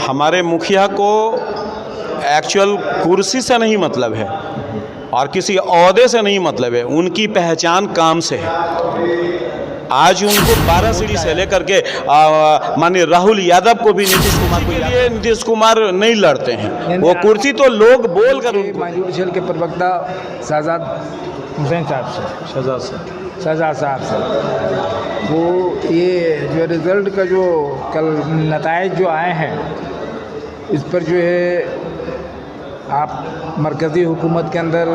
हमारे मुखिया को एक्चुअल कुर्सी से नहीं मतलब है और किसी ओहदे से नहीं मतलब है, उनकी पहचान काम से है। आज उनको 12 सीढ़ी से लेकर के माननीय राहुल यादव को भी नीतीश कुमार के लिए नीतीश कुमार नहीं लड़ते हैं, वो कुर्सी तो लोग बोल कर उनको। मायूर जेल के प्रवक्ता शहजाद हुसैन साहब से वो ये जो रिज़ल्ट का जो कल नताइज जो आए हैं, इस पर जो है आप मरकज़ी हुकूमत के अंदर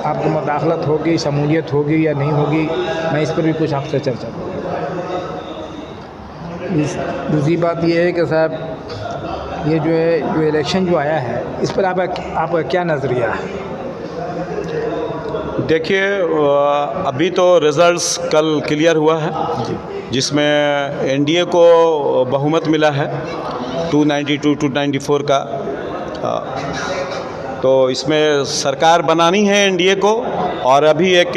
आपको मुदाखलत होगी, शमूलियत होगी या नहीं होगी, मैं इस पर भी कुछ आपसे चर्चा करूँगा। दूसरी बात ये है कि साहब ये जो है जो इलेक्शन जो आया है, इस पर आपका क्या नज़रिया है? देखिए, अभी तो रिज़ल्ट्स कल क्लियर हुआ है, जिसमें एनडीए को बहुमत मिला है 292-294 का। तो इसमें सरकार बनानी है एनडीए को, और अभी एक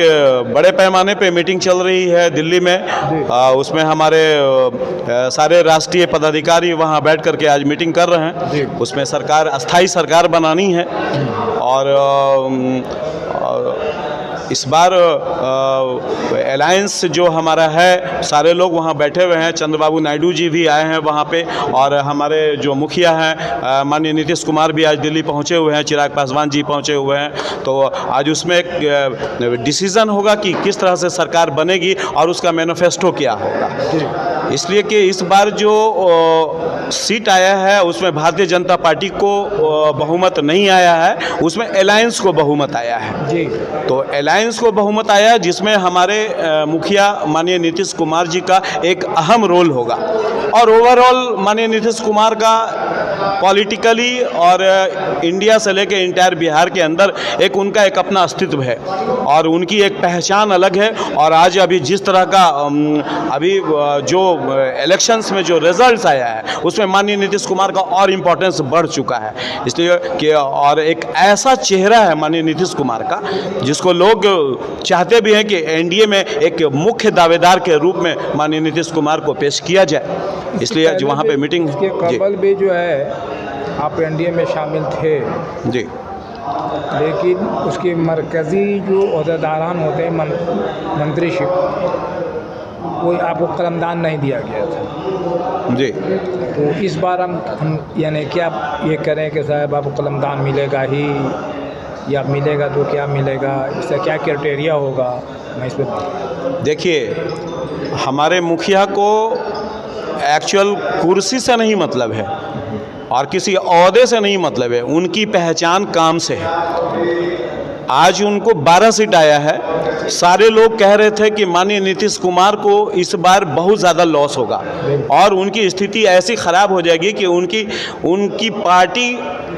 बड़े पैमाने पे मीटिंग चल रही है दिल्ली में। उसमें हमारे सारे राष्ट्रीय पदाधिकारी वहां बैठ कर के आज मीटिंग कर रहे हैं। उसमें सरकार, अस्थाई सरकार बनानी है, और इस बार अलायंस जो हमारा है, सारे लोग वहाँ बैठे हुए हैं। चंद्रबाबू नायडू जी भी आए हैं वहाँ पे, और हमारे जो मुखिया हैं माननीय नीतीश कुमार भी आज दिल्ली पहुँचे हुए हैं, चिराग पासवान जी पहुँचे हुए हैं। तो आज उसमें एक डिसीज़न होगा कि किस तरह से सरकार बनेगी और उसका मैनिफेस्टो क्या होगा। इसलिए कि इस बार जो सीट आया है उसमें भारतीय जनता पार्टी को बहुमत नहीं आया है, उसमें अलायंस को बहुमत आया है जी। तो अलायंस को बहुमत आया, जिसमें हमारे मुखिया माननीय नीतीश कुमार जी का एक अहम रोल होगा। और ओवरऑल माननीय नीतीश कुमार का पॉलिटिकली और इंडिया से लेकर इंटायर बिहार के अंदर एक उनका एक अपना अस्तित्व है, और उनकी एक पहचान अलग है। और आज अभी जिस तरह का अभी जो इलेक्शंस में जो रिजल्ट्स आया है, उसमें माननीय नीतीश कुमार का और इम्पोर्टेंस बढ़ चुका है। इसलिए कि और एक ऐसा चेहरा है माननीय नीतीश कुमार का, जिसको लोग चाहते भी हैं कि एनडीए में एक मुख्य दावेदार के रूप में माननीय नीतीश कुमार को पेश किया जाए। इसलिए जो वहाँ पे मीटिंग के कबल भी जो है आप एनडीए में शामिल थे जी, लेकिन उसके मरकज़ी जो ओहदेदारान होते हैं, मंत्रीशिप, कोई आपको कलमदान नहीं दिया गया था जी। तो इस बार हम यानी क्या ये करें कि साहब आपको कलमदान मिलेगा ही, या मिलेगा तो क्या मिलेगा, इसका क्या क्राइटेरिया होगा? मैं इस पर देखिए, हमारे मुखिया को एक्चुअल कुर्सी से नहीं मतलब है और किसी ओहदे से नहीं मतलब है, उनकी पहचान काम से है। आज उनको 12 सीट आया है। सारे लोग कह रहे थे कि माननीय नीतीश कुमार को इस बार बहुत ज़्यादा लॉस होगा और उनकी स्थिति ऐसी ख़राब हो जाएगी कि उनकी पार्टी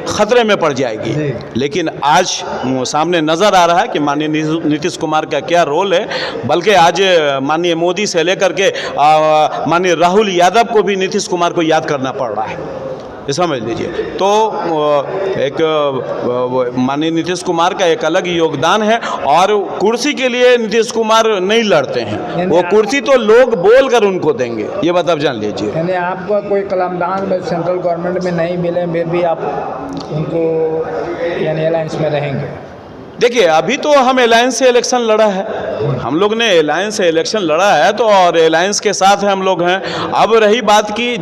ख़तरे में पड़ जाएगी। लेकिन आज सामने नज़र आ रहा है कि माननीय नीतीश कुमार का क्या रोल है। बल्कि आज माननीय मोदी से लेकर के माननीय राहुल यादव को भी नीतीश कुमार को याद करना पड़ रहा है, समझ लीजिए। तो एक माननीय नीतीश कुमार का एक अलग योगदान है, और कुर्सी के लिए नीतीश कुमार नहीं लड़ते हैं, वो कुर्सी तो लोग बोल कर उनको देंगे, ये बात आप जान लीजिए। यानी आपका कोई कलमदान में सेंट्रल गवर्नमेंट में नहीं मिले, फिर भी आप उनको यानी अलायंस में रहेंगे? देखिए, अभी तो हम अलायंस से इलेक्शन लड़ा है, हम लोग ने अलायंस से इलेक्शन लड़ा है, तो और अलायंस के साथ हम लोग हैं। अब रही बात कि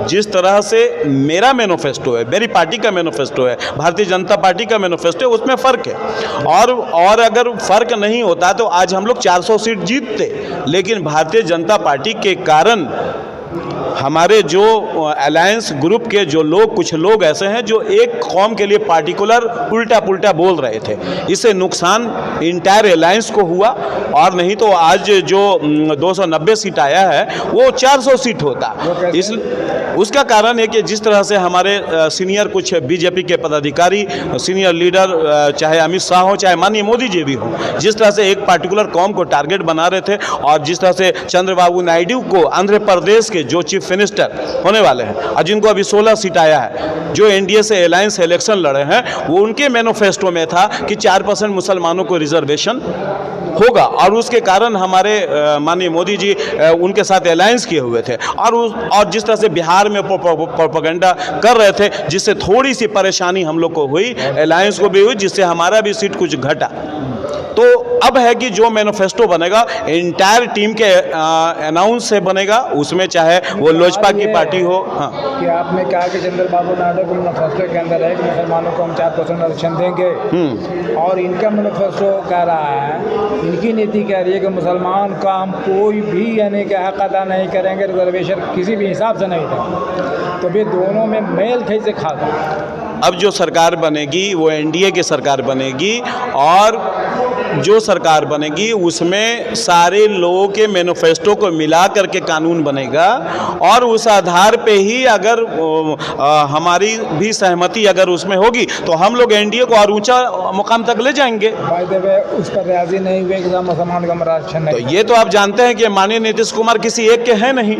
जिस तरह से मेरा मैनिफेस्टो है, मेरी पार्टी का मैनिफेस्टो है, भारतीय जनता पार्टी का मैनिफेस्टो है, उसमें फ़र्क है। और अगर फ़र्क नहीं होता तो आज हम लोग 400 सीट जीतते। लेकिन भारतीय जनता पार्टी के कारण हमारे जो अलायंस ग्रुप के जो लोग, कुछ लोग ऐसे हैं जो एक कौम के लिए पार्टिकुलर उल्टा पुल्टा बोल रहे थे, इससे नुकसान इंटायर अलायंस को हुआ। और नहीं तो आज जो 290 सीट आया है वो 400 सीट होता। इस उसका कारण है कि जिस तरह से हमारे सीनियर कुछ बीजेपी के पदाधिकारी, सीनियर लीडर, चाहे अमित शाह हो, चाहे माननीय मोदी जी भी हो, जिस तरह से एक पार्टिकुलर कौम को टारगेट बना रहे थे, और जिस तरह से चंद्रबाबू नायडू को आंध्र प्रदेश के जो चीफ मिनिस्टर होने वाले हैं और जिनको अभी 16 सीट आया है, जो एनडीए से अलायंस इलेक्शन लड़े हैं, वो उनके मैनिफेस्टो में था कि 4% मुसलमानों को रिजर्वेशन होगा और उसके कारण हमारे माननीय मोदी जी उनके साथ अलायंस किए हुए थे और जिस तरह से बिहार में प्रोपेगेंडा कर रहे थे, जिससे थोड़ी सी परेशानी हम लोग को हुई, अलायंस को भी हुई, जिससे हमारा भी सीट कुछ घटा। तो अब है कि जो मैनिफेस्टो बनेगा इंटायर टीम के अनाउंस से बनेगा, उसमें चाहे वो लोजपा की पार्टी हो। हाँ, कि आपने कहा कि चंद्रबाबू नायडू के मैनिफेस्टो के अंदर है कि मुसलमानों को हम 4% आरक्षण देंगे, और इनका मैनिफेस्टो कह रहा है, इनकी नीति कह रही है कि मुसलमान का हम कोई भी यानी कि हक अदा नहीं करेंगे, रिजर्वेशन किसी भी हिसाब से नहीं देंगे। तो वे दोनों में मेल कैसे खाता? अब जो सरकार बनेगी वो एनडीए की सरकार बनेगी और जो सरकार बनेगी उसमें सारे लोगों के मैनिफेस्टो को मिला करके कानून बनेगा और उस आधार पे ही अगर हमारी भी सहमति अगर उसमें होगी तो हम लोग एनडीए को और ऊंचा मुकाम तक ले जाएंगे। बाय द वे उस पर राजी नहीं हुए कि मुसलमान का आरक्षण नहीं, तो ये तो आप जानते हैं कि माननीय नीतीश कुमार किसी एक के हैं नहीं,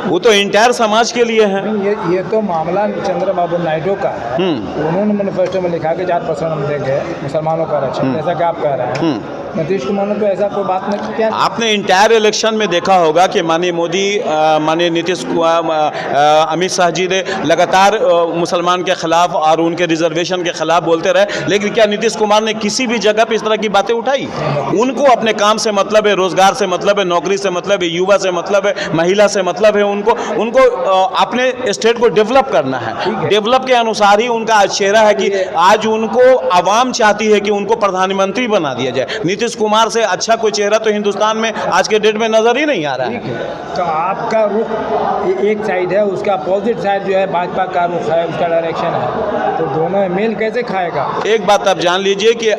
वो तो इंटायर समाज के लिए हैं। ये तो मामला चंद्रबाबू नायडू का है। उन्होंने मैनिफेस्टो में लिखा कि 4% हम देंगे मुसलमानों का आरक्षण, जैसा कि आप कह रहे हैं। नीतीश कुमार ने तो ऐसा कोई बात नहीं किया। आपने इंटायर इलेक्शन में देखा होगा कि माननीय मोदी, माननीय नीतीश कुमार, अमित शाह जी ने लगातार मुसलमान के खिलाफ और उनके रिजर्वेशन के खिलाफ बोलते रहे, लेकिन क्या नीतीश कुमार ने किसी भी जगह पे इस तरह की बातें उठाई? उनको अपने काम से मतलब है, रोजगार से मतलब है, नौकरी से मतलब है, युवा से मतलब है, महिला से मतलब है, उनको अपने स्टेट को डेवलप करना है। डेवलप के अनुसार ही उनका चेहरा है कि आज उनको आवाम चाहती है कि उनको प्रधानमंत्री बना दिया जाए। नीतीश कुमार से अच्छा कोई चेहरा तो हिंदुस्तान में आज के डेट में नजर ही नहीं आ रहा है। तो आपका रुख एक साइड है, उसका अपोजिट साइड जो है भाजपा का रुख है, उसका डायरेक्शन है, तो दोनों में मेल कैसे खाएगा? एक बात आप जान लीजिए कि